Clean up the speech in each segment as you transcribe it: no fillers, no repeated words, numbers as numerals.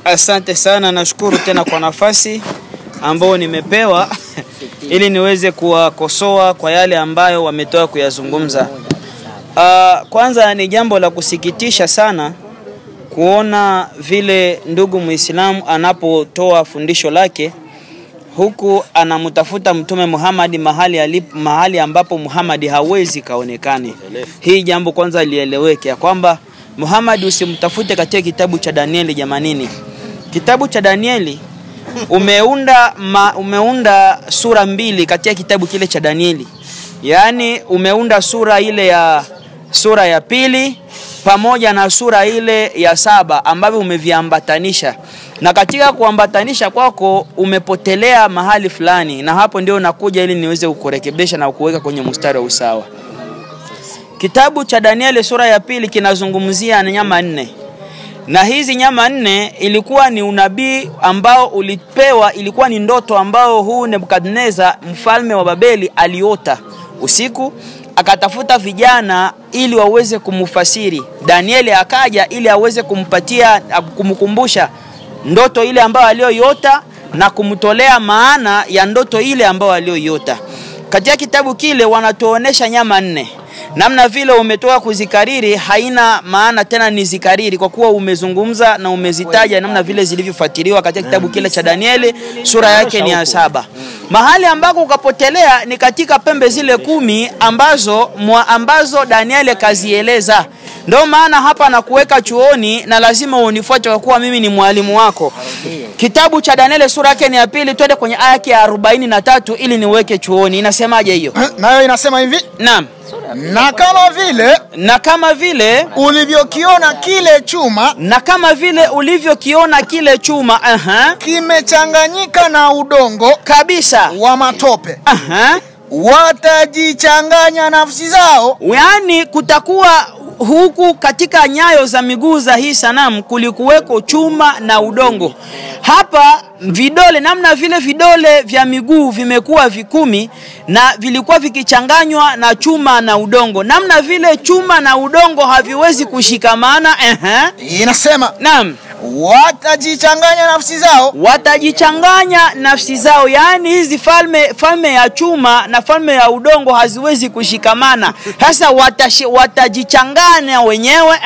Asante sana, nashukuru tena kwa nafasi ambao nimepewa ili niweze kuwakosoa kwa yale ambayo wametoa kuyazungumza. Kwanza ni jambo la kusikitisha sana kuona vile ndugu Muislamu anapotoa fundisho lake huku anamtafuta Mtume Muhammad mahali ambapo Muhammad hawezi kaonekane. Hii jambo kwanza lieleweke ya kwamba Muhammad usimtafute katika kitabu cha Danieli jamanini. Kitabu cha Danieli umeunda sura 2 katika kitabu kile cha Danieli. Yaani umeunda sura ile ya sura ya 2 pamoja na sura ile ya 7 ambavyo umeviambatanisha. Na katika kuambatanisha kwako umepotelea mahali fulani, na hapo ndio nakuja ili niweze kukurekebisha na kukuweka kwenye mstari wa usawa. Kitabu cha Danieli sura ya 2 kinazungumzia nyama 4. Na hizi nyama 4 ilikuwa ni unabii ambao ulipewa, ilikuwa ni ndoto ambao huu Nebukadneza mfalme wa Babeli aliota usiku, akatafuta vijana ili waweze kumfasiri. Danieli akaja ili aweze kumkumbusha ndoto ile ambayo aliyoiota na kumtolea maana ya ndoto ile ambayo aliyoiota. Katika kitabu kile wanatuonesha nyama 4. Namna vile umetoa kuzikariri haina maana tena nizikariri, kwa kuwa umezungumza na umezitaja namna vile zilivyofuatiliwa katika kitabu kile cha Danieli sura yake ni ya 7. Mahali ambako ukapotelea ni katika pembe zile 10 ambazo Danieli kazieleza. Ndio maana hapa na kuweka chuoni na lazima unifuate kwa kuwa mimi ni mwalimu wako. Kitabu cha Danieli sura yake ni ya 2, twende kwenye aya ya 43 ili niweke chuoni. Inasemaje hiyo? Nayo inasema hivi. Naam. Na kama vile ulivyokiona kile chuma kimechanganyika na udongo kabisa wa matope, watajichanganya nafsi zao. Yaani kutakuwa huku katika nyayo za miguu za hii sanamu kulikuweko chuma na udongo. Hapa vidole, namna vile vidole vya miguu vimekuwa 10 na vilikuwa vikichanganywa na chuma na udongo. Namna vile chuma na udongo haviwezi kushikamana. Inasema naam, watajichanganya nafsi zao. Yaani hizi falme ya chuma na falme ya udongo haziwezi kushikamana. Sasa watajichanganya wenyewe.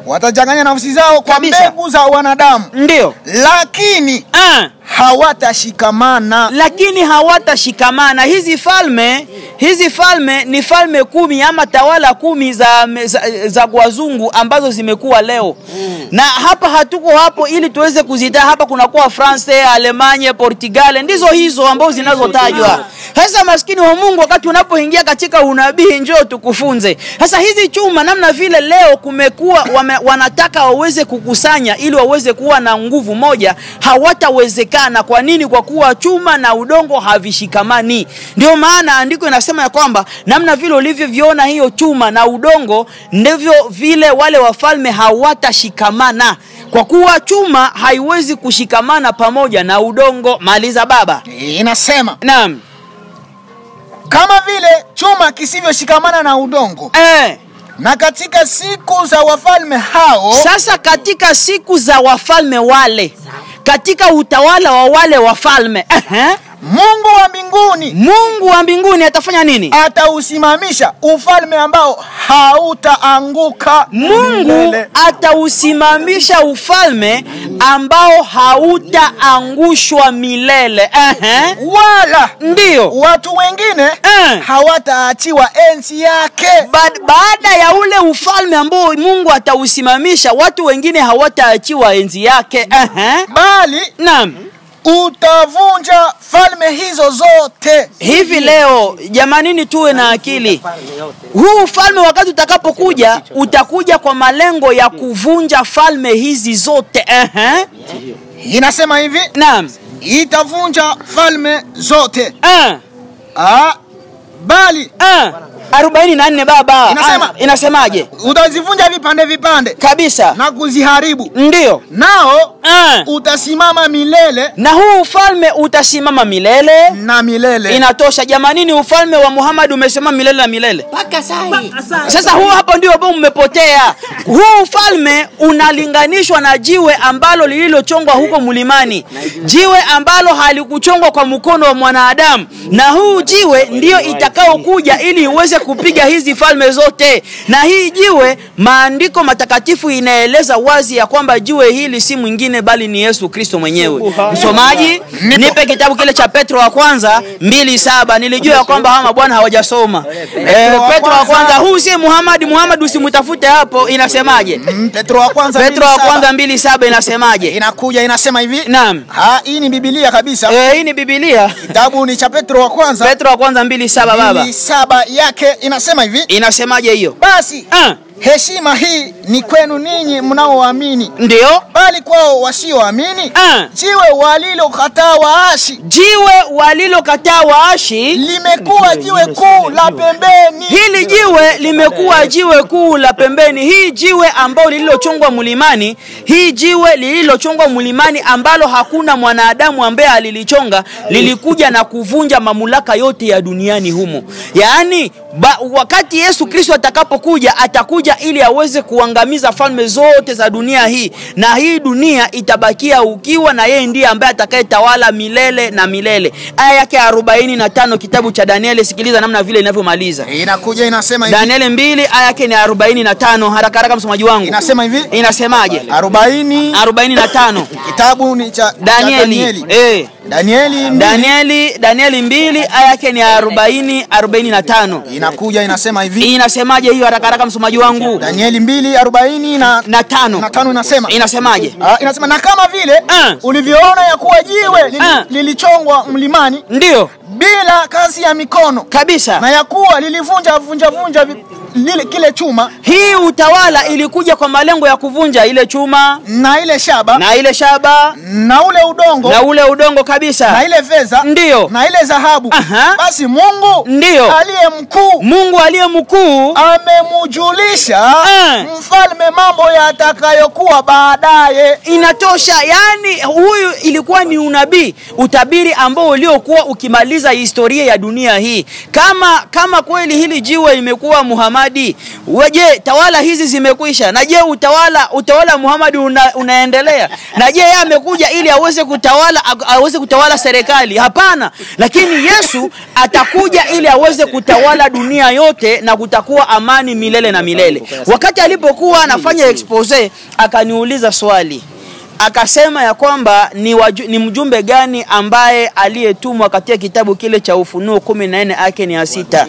Watachanganya nafsi zao kwa mbegu za wanadamu. Ndio. Lakini hawatashikamana. Hizi falme ni falme 10 ama tawala 10 za wazungu ambazo zimekuwa leo. Na hapa hatuko hapo ili tuweze kuzita. Hapa kunakuwa France, Alemania, Portugal, ndizo hizo ambazo zinazotajwa. Sasa maskini wa Mungu, wakati unapoingia katika unabii njoo tukufunze. Sasa hizi chuma namna vile leo kumekuwa wanataka waweze kukusanya ili waweze kuwa na nguvu moja, hawatawezekana. Kwa nini? Kwa kuwa chuma na udongo havishikamani. Ndio maana andiko inasema ya kwamba namna vile ulivyoviona hiyo chuma na udongo ndivyo vile wale wafalme hawatashikamana, kwa kuwa chuma haiwezi kushikamana pamoja na udongo. Maliza baba. Inasema naam, kama vile chuma kisivyoshikamana na udongo. Na katika siku za wafalme hao. Sasa katika siku za wafalme wale, katika utawala wa wale wafalme, Mungu wa mbinguni atafanya nini? Atausimamisha ufalme ambao hautaanguka. Mungu atausimamisha ufalme ambao hautaangushwa milele. Wala ndio watu wengine hawataachiwa enzi yake. Baada ya ule ufalme ambao Mungu atausimamisha, watu wengine hawataachiwa enzi yake. Bali naam, utavunja falme hizo zote. Hivi leo jamanini tuwe na akili. Huu falme wakati utakapokuja utakuja kwa malengo ya kuvunja falme hizi zote. Inasema hivi. Naam. Itavunja falme zote. Bali 44 baba. Inasemaje? Utazivunja vipande vipande kabisa na kuziharibu. Ndio. Nao utasimama milele. Na huu ufalme utasimama milele na milele. Inatosha jamanini, ufalme wa Muhammad umesimama milele na milele. Paka sahi. Sasa huu hapo ndio ambao mmepotea. Huu ufalme unalinganishwa na jiwe ambalo lililochongwa huko mlimani. Jiwe ambalo halikuchongwa kwa mkono wa mwanadamu. Na huu jiwe ndio itakao kuja ili uweze kupiga hizi falme zote. Na hii jiwe, maandiko matakatifu inaeleza wazi ya kwamba jiwe hili si mwingine bali ni Yesu Kristo mwenyewe. Msomaji, nipe kitabu kile cha Petro wa kwanza 2:7. Nilijua ya kwamba hawa mabwana hawajasoma. Petro wa kwanza, huu si Muhammad usimtafute hapo. Inasemaje? Petro wa kwanza 2:7 inasemaje? Inakuja inasema hivi. Naam. Hii ni Biblia kabisa. Hii ni Biblia. Kitabu ni cha Petro wa kwanza. Petro wa kwanza 2:7 baba. 2:7 yake inasema hivi. Inasemaje hiyo? Basi heshima hii ni kwenu ninyi mnaoamini. Ndio. Bali kwao wasioamini, jiwe walilokataa waashi. Jiwe walilokataa waashi limekuwa jiwe kuu la pembeni. Hili jiwe limekuwa jiwe kuu la pembeni. Hii jiwe ambalo lililochongwa mlimani, hii jiwe lililochongwa mlimani ambalo hakuna mwanadamu ambaye alilichonga, lilikuja na kuvunja mamlaka yote ya duniani humo. Yaani wakati Yesu Kristo atakapokuja, atakuja ili aweze kuangamiza falme zote za dunia hii, na hii dunia itabakia ukiwa, na yeye ndiye ambaye atakayetawala milele na milele. Aya yake 45 kitabu cha Danieli, sikiliza namna vile inavyomaliza. Inakuja inasema hivi. Danieli 2 aya yake ni 45. Haraka msomaji wangu. Inasema hivi. Inasemaje? 45. Kitabu ni cha Danieli. Danieli 2 aya yake ni 45. Inakuja inasema hivi. Inasemaje hiyo? Haraka msomaji wangu. Danieli 2:45 inasema. Inasemaje? Inasema na kama vile ulivyoona ya kuwa jiwe lilichongwa mlimani. Ndio. Bila kazi ya mikono kabisa, na ya kuwa lilivunja kile chuma. Hii utawala ilikuja kwa malengo ya kuvunja ile chuma na ile shaba na ule udongo kabisa, na ile fedha, ndio, na ile dhahabu. Basi Mungu ndio aliye mkuu amemujulisha mfalme mambo yatakayokuwa baadaye. Inatosha. Yani huyu ilikuwa ni utabiri ambao uliokuwa ukimaliza historia ya dunia hii. Kama kweli hili jiwe imekuwa Muhammad, je, tawala hizi zimekwisha? Na je, utawala Muhammad unaendelea? Na je, yeye amekuja ili aweze kutawala serikali? Hapana. Lakini Yesu atakuja ili aweze kutawala dunia yote, na kutakuwa amani milele na milele. Wakati alipokuwa anafanya expose, akaniuliza swali. Akasema ya kwamba ni mjumbe gani ambaye aliyetumwa katika kitabu kile cha Ufunuo 14 aya ni 6.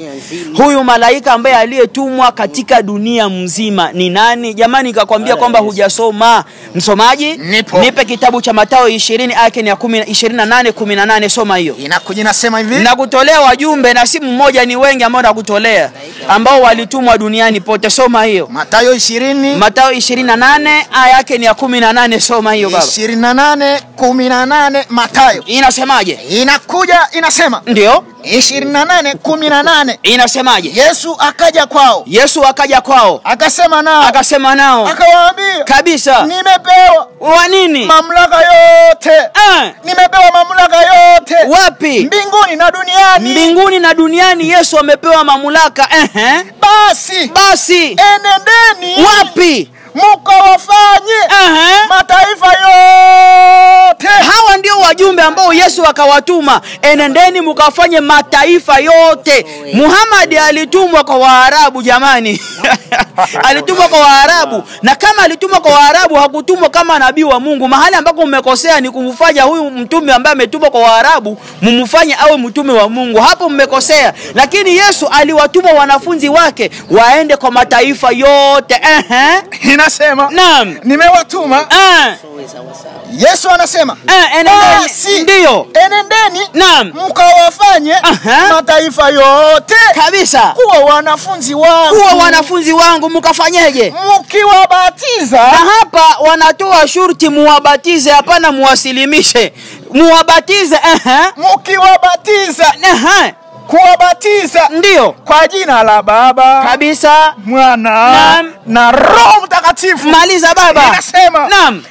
Huyu malaika ambaye aliyetumwa katika dunia mzima ni nani? Jamani, nikakwambia kwamba hujasoma. Msomaji, nipe kitabu cha Mathayo 20 aya ni 28:18. Soma hiyo. Inakuja inasema hivi. Nakutolea wajumbe, na si mmoja, ni wengi ambao nakutolea, ambao walitumwa duniani pote. Soma hiyo. Mathayo 28 aya yake ni 18. Soma hiyo baba. 28:18 Mathayo. Inasemaje? Inakuja inasema. Ndio. 28:18 inasemaje? Yesu akaja kwao. Akasema nao. Akawaambia kabisa, nimepewa nini? Mamlaka yote. Nimepewa mamlaka yote. Wapi? Mbinguni na duniani Yesu amepewa mamlaka. Basi enendeni. Wapi? Mukawafanye mataifa yote. Hawa ndio wajumbe ambao Yesu akawatuma. Enendeni mukafanye mataifa yote. Muhammad alitumwa kwa Waarabu jamani. Alitumwa kwa Waarabu, na kama alitumwa kwa Waarabu hakutumwa kama nabii wa Mungu. Mahali ambako mmekosea ni kumfanya huyu mtume ambaye ametumwa kwa Waarabu mumfanye awe mtume wa Mungu. Hapo mmekosea. Lakini Yesu aliwatuma wanafunzi wake waende kwa mataifa yote. Inasema, naam, nimewatuma. Yesu anasema, enendeni. Ndio. Enendeni. Naam. Mkawafanye mataifa yote kabisa kuwa wanafunzi wangu. Mkafanyeje? Mkiwabatiza. Na hapa wanatoa shurti, muwabatize, hapana muwasilimishe. Muwabatize. Mkiwabatiza kuwabatiza ndio kwa jina la Baba kabisa, Mwana na Roho Mtakatifu. Maliza baba. Inasema naam,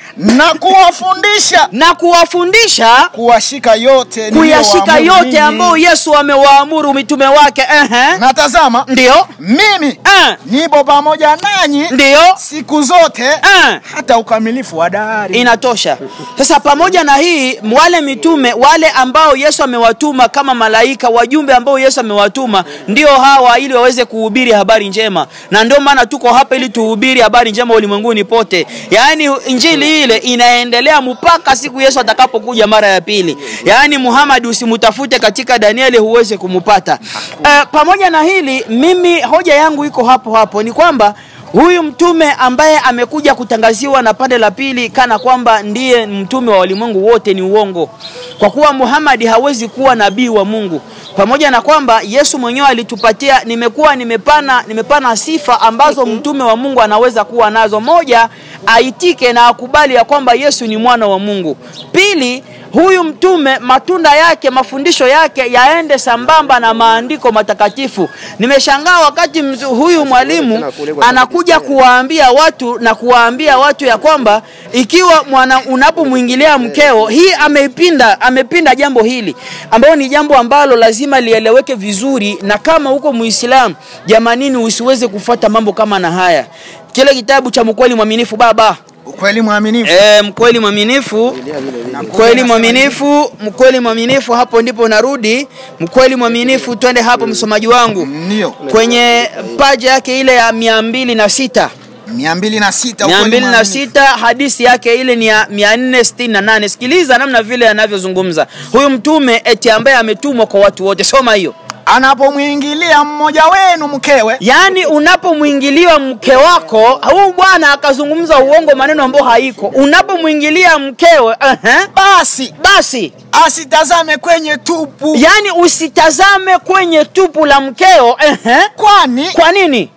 na kuwafundisha kuyashika yote ambayo Yesu amewaamuru mitume wake. Na tazama, ndio mimi nipo pamoja nanyi ndio siku zote hata ukamilifu wa dahari. Inatosha. Sasa pamoja na hii, wale mitume wale ambao Yesu amewatuma kama malaika, wajumbe ambao Yesu amewatuma, ndio hawa ili waweze kuhubiri habari njema. Na ndio maana tuko hapa ili tuhubiri habari njema ulimwenguni pote. Yaani injili ile inaendelea mpaka siku Yesu atakapokuja mara ya pili. Yaani Muhammad usimutafute katika Danieli huweze kumupata. Pamoja na hili, mimi hoja yangu iko hapo ni kwamba huyu mtume ambaye amekuja kutangaziwa na pande la pili kana kwamba ndiye mtume wa walimwengu wote ni uongo. Kwa kuwa Muhammad hawezi kuwa nabii wa Mungu. Pamoja na kwamba Yesu mwenyewe alitupatia nimepana sifa ambazo mtume wa Mungu anaweza kuwa nazo. Moja, aitike na akubali ya kwamba Yesu ni mwana wa Mungu. Pili, huyu mtume matunda yake, mafundisho yake yaende sambamba na maandiko matakatifu. Nimeshangaa wakati huyu mwalimu anakuja kuwaambia watu ya kwamba ikiwa unapomwingilia mkeo, hii amepinda jambo hili ambalo ni jambo ambalo lazima lieleweke vizuri. Na kama uko Muislamu, jamanini usiweze kufuata mambo kama na haya. Kile kitabu cha Mkweli Mwaminifu baba, Mkweli Mwaminifu. Mkweli Mwaminifu, hapo ndipo narudi. Mkweli Mwaminifu, twende hapo msomaji wangu. Ndio. Kwenye page yake ile ya 206. 206 hadithi yake ile ni ya 468. Sikiliza namna vile anavyozungumza. Huyu mtume eti ambaye ametumwa kwa watu wote. Soma hiyo. Anapomwingilia mmoja wenu mkewe, yani unapomwingiliwa mke wako, huyu bwana akazungumza uongo, maneno ambayo haiko. Unapomwingilia mkewe, basi asitazame kwenye tupu. Yani usitazame kwenye tupu la mkeo. Kwa nini?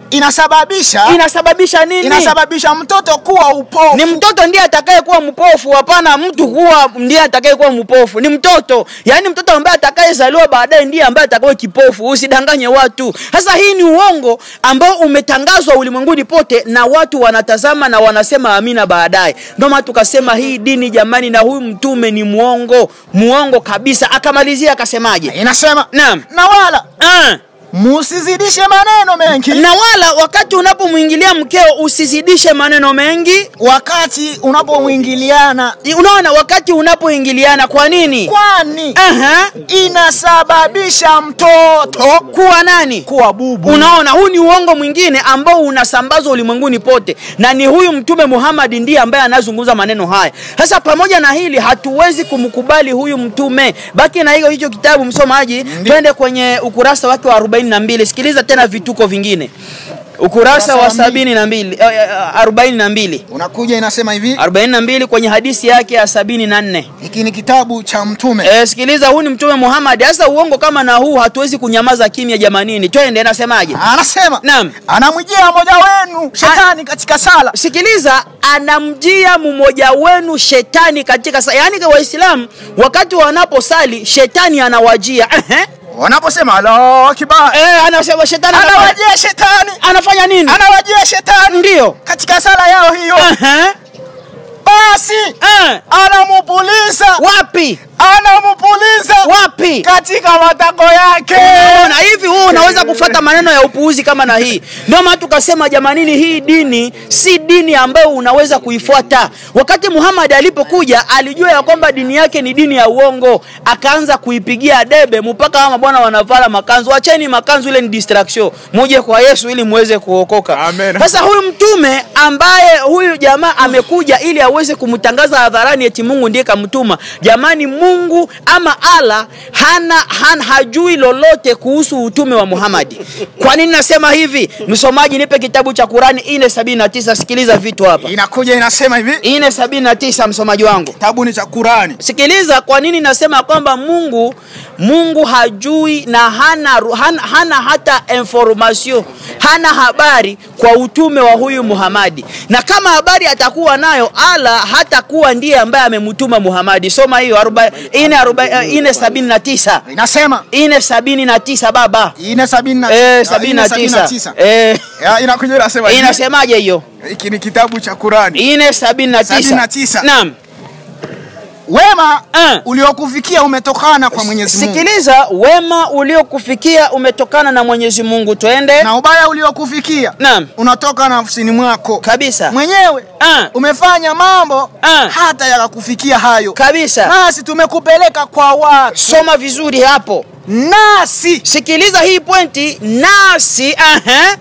Inasababisha nini? Inasababisha mtoto kuwa upofu. Ni mtoto ndiye atakaye kuwa mpofu? Hapana, mtu kuwa ndiye atakaye kuwa mpofu. Ni mtoto. Yaani mtoto ambaye atakayezaliwa baadaye ndiye ambaye atakaye kipofu. Usidanganye watu. Sasa hii ni uongo ambao umetangazwa ulimwenguni pote na watu wanatazama na wanasema amina baadaye. Ndio maana tukasema hii dini jamani, na huyu mtume ni muongo kabisa. Akamalizia akasemaje? Inasema, naam, na wala musizidishe maneno mengi. Na wala wakati unapomwingilia mkeo usizidishe maneno mengi. Wakati unapomwingiliana, unaona, wakati unapoingiliana. Kwa nini? Kwani inasababisha mtoto kuwa nani? Kuwa bubu. Unaona, huu ni uongo mwingine ambao unasambazwa ulimwenguni pote, na ni huyu mtume Muhammad ndiye ambaye anazungumza maneno haya. Sasa pamoja na hili hatuwezi kumkubali huyu mtume. Baki na hicho kitabu msomaji, twende kwenye ukurasa wake wa 42. Sikiliza tena vituko vingine. Ukurasa wa 42. Unakuja inasema hivi. 42 kwenye hadithi yake ya 74. Hiki ni kitabu cha mtume. Sikiliza, huu ni mtume Muhammad. Sasa uongo kama na huu hatuwezi kunyamaza kimya jamanini. Twende, anasemaje? Anasema, naam, anamjia mmoja wenu shetani katika sala. Sikiliza, anamjia mmoja wenu shetani katika sala. Yaani kwa Waislamu wakati wanaposali shetani anawajia. Wanaposema Allahu Akbar, anasema shetani anawajia shetani. Anafanya nini? Anawajia shetani. Ndio. Katika sala yao hiyo. Basi anamupuliza. Wapi? Anamupuliza wapi? Katika matako yake. Na hivi wewe unaweza kufuata maneno ya upuuzi kama na hii. Ndio maana tukasema jamanini, hii dini si dini ambayo unaweza kuifuata. Wakati Muhammad alipokuja alijua ya kwamba dini yake ni dini ya uongo, akaanza kuipigia debe mpaka kama bwana wanavala makanzu. Acheni makanzu, ile ni distraction. Muje kwa Yesu ili muweze kuokoka. Amen. Sasa huyu mtume ambaye huyu jamaa amekuja ili aweze kumtangaza hadharani eti Mungu ndiye kamtuma. Jamani, Mungu ama Allah hajui lolote kuhusu utume wa Muhammad. Kwa nini nasema hivi? Msomaji, nipe kitabu cha Qur'ani 4:79. Sikiliza vitu hapa. Inakuja inasema hivi. 4:79 msomaji wangu. Kitabu ni cha Qur'ani. Sikiliza kwa nini nasema kwamba Mungu hajui na hana hata information, hana habari kwa utume wa huyu Muhammad. Na kama habari atakuwa nayo, Allah hatakuwa ndiye ambaye amemtuma Muhammad. Soma hiyo 4:79. Sikiliza. Inasema 4:79 baba. 4:79. 79. Inakuja inasema. Inasemaje hiyo? Hiki ni kitabu cha Qur'ani. 4:79. Naam. Wema uliokufikia umetokana kwa Mwenyezi Mungu. Sikiliza, wema uliokufikia umetokana na Mwenyezi Mungu. Twende. Na ubaya uliokufikia unatoka nafsini mwako. Kabisa. Mwenyewe umefanya mambo hata yakakufikia hayo. Kabisa. Nasi tumekupeleka kwa watu. Soma vizuri hapo. Nasi. Sikiliza hii pointi. Nasi.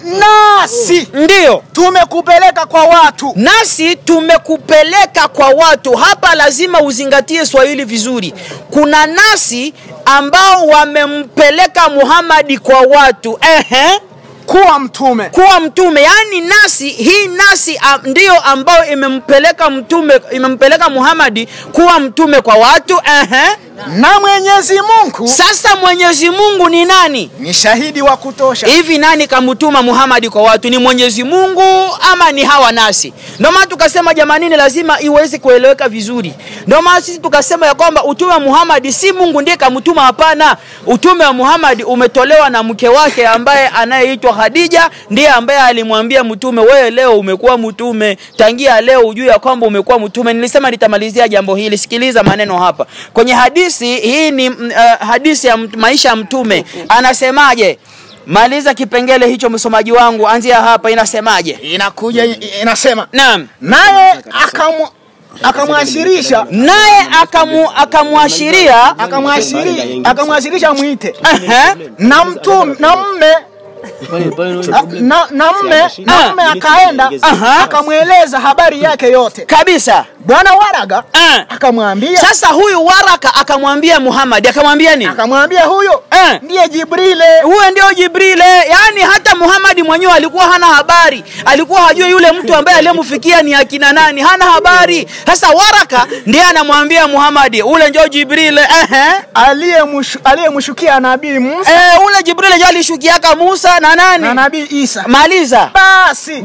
Nasi. Ndio. Tumekupeleka kwa watu. Nasi tumekupeleka kwa watu. Hapa lazima uzingatie Swahili vizuri. Kuna nasi ambao wamempeleka Muhammad kwa watu. Kuwa mtume. Kuwa mtume. Yani nasi, hii nasi ndio ambao imempeleka Muhammad kuwa mtume kwa watu. Na Mwenyezi Mungu. Sasa Mwenyezi Mungu ni nani? Ni shahidi wa kutosha. Hivi nani kamtuma Muhammad kwa watu? Ni Mwenyezi Mungu ama ni hawa nasi? Ndio maana tukasema jamanini, lazima iweze kueleweka vizuri. Ndio maana sisi tukasema ya kwamba utume wa Muhammad si Mungu ndiye kamtuma, hapana. Utume wa Muhammad umetolewa na mke wake ambaye anayeitwa Khadija, ndiye ambaye alimwambia mtume, wewe leo umekuwa mtume, tangia leo ujue ya kwamba umekuwa mtume. Nilisema nitamalizia jambo hili. Sikiliza maneno hapa. Kwenye hadithi hii ni hadithi ya maisha ya mtume. Anasemaje? Maliza kipengele hicho msomaji wangu, anzia hapa. Inasemaje? Inakuja inasema. Naam. Naye akamwashirisha. Naye akamwashirisha muite. Na mtume na mme na mme akaenda akamweleza habari yake yote. Kabisa. Bwana Waraka akamwambia. Sasa huyu Waraka akamwambia Muhammad, akamwambia nini? Akamwambia huyo ndiye Jibril. Huyo ndio Jibril. Yani hata Muhammad mwenyewe alikuwa hana habari. Alikuwa hajui yule mtu ambaye aliyemfikia ni akina nani, hana habari. Sasa Waraka ndiye anamwambia Muhammad, ule ndio Jibril aliyemshukia Nabii Musa. Ule Jibril ndio alishukiaka Musa na nani? Na Nabii Isa. Maliza. Basi.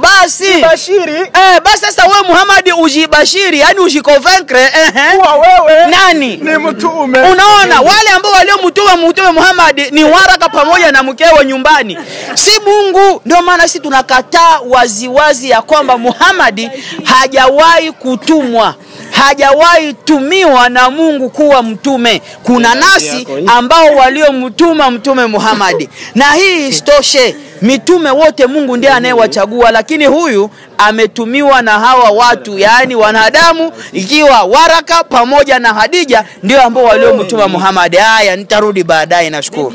Bashiri. Basi sasa wewe Muhammad ujibashiri, yani ujiconvaincre kuwa wewe nani ni mtume. Unaona, wale ambao waliomtuma mtume Muhammad ni Waraka pamoja na mkewe nyumbani, si Mungu. Ndio maana sisi tunakataa waziwazi ya kwamba Muhammad hajawahi kutumwa, hajawahi tumiwa na Mungu kuwa mtume. Kuna nasi ambao waliomtuma mtume Muhammad. Na hii istoshe, mitume wote Mungu ndiye anayewachagua, lakini huyu ametumiwa na hawa watu, yani wanadamu, ikiwa Waraka pamoja na Khadija ndio ambao waliomtuma Muhammad. Haya, nitarudi baadaye, nashukuru.